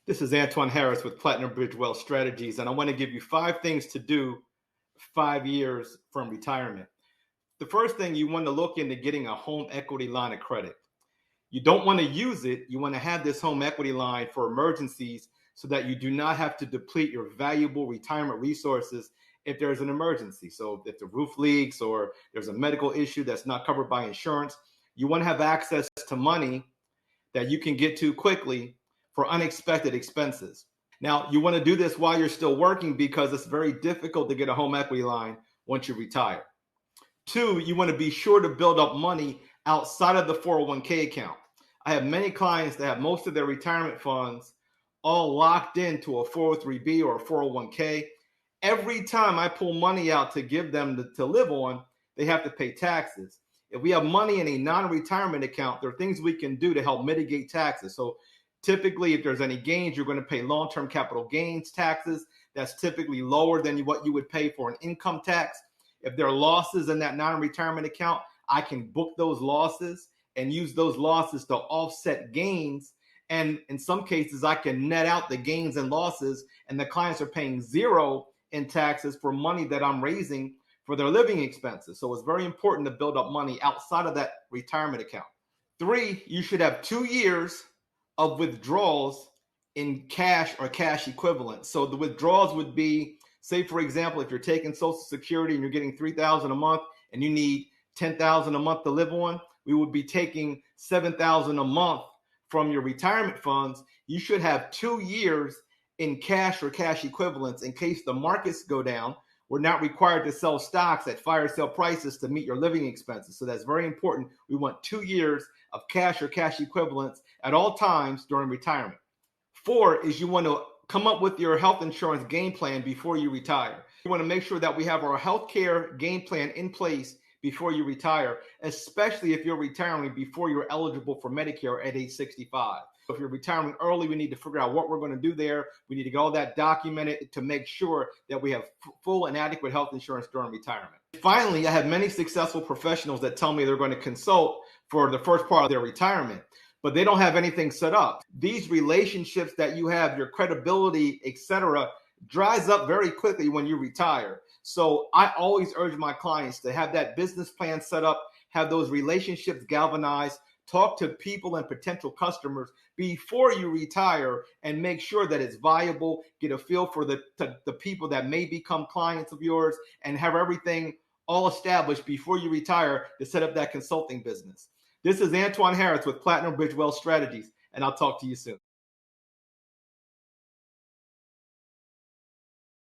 This is Antoine Harris with Platinum Bridge Wealth Strategies, and I want to give you 5 things to do 5 years from retirement. The first thing, you want to look into getting a home equity line of credit. You don't want to use it. You want to have this home equity line for emergencies so that you do not have to deplete your valuable retirement resources if there's an emergency. So if the roof leaks or there's a medical issue that's not covered by insurance, you want to have access to money that you can get to quickly for unexpected expenses. Now, you want to do this while you're still working because it's very difficult to get a home equity line once you retire. 2, you want to be sure to build up money outside of the 401k account. I have many clients that have most of their retirement funds all locked into a 403b or a 401k. Every time I pull money out to give them to live on, they have to pay taxes. If we have money in a non-retirement account, there are things we can do to help mitigate taxes. So typically, if there's any gains, you're going to pay long-term capital gains taxes. That's typically lower than what you would pay for an income tax. If there are losses in that non-retirement account, I can book those losses and use those losses to offset gains. And in some cases, I can net out the gains and losses, and the clients are paying zero in taxes for money that I'm raising for their living expenses. So it's very important to build up money outside of that retirement account. 3, you should have 2 years of withdrawals in cash or cash equivalents. So the withdrawals would be, say, for example, if you're taking Social Security and you're getting $3,000 a month and you need $10,000 a month to live on, we would be taking $7,000 a month from your retirement funds. You should have 2 years in cash or cash equivalents in case the markets go down. We're not required to sell stocks at fire sale prices to meet your living expenses. So that's very important. We want 2 years of cash or cash equivalents at all times during retirement. 4 is you want to come up with your health insurance game plan before you retire. You want to make sure that we have our healthcare game plan in place before you retire, especially if you're retiring before you're eligible for Medicare at age 65. If you're retiring early, we need to figure out what we're going to do there. We need to get all that documented to make sure that we have full and adequate health insurance during retirement. Finally, I have many successful professionals that tell me they're going to consult for the first part of their retirement, but they don't have anything set up. These relationships that you have, your credibility, etc., dries up very quickly when you retire. So I always urge my clients to have that business plan set up, have those relationships galvanized, talk to people and potential customers before you retire and make sure that it's viable, get a feel for the people that may become clients of yours, and have everything all established before you retire to set up that consulting business. This is Antoine Harris with Platinum Bridge Wealth Strategies, and I'll talk to you soon.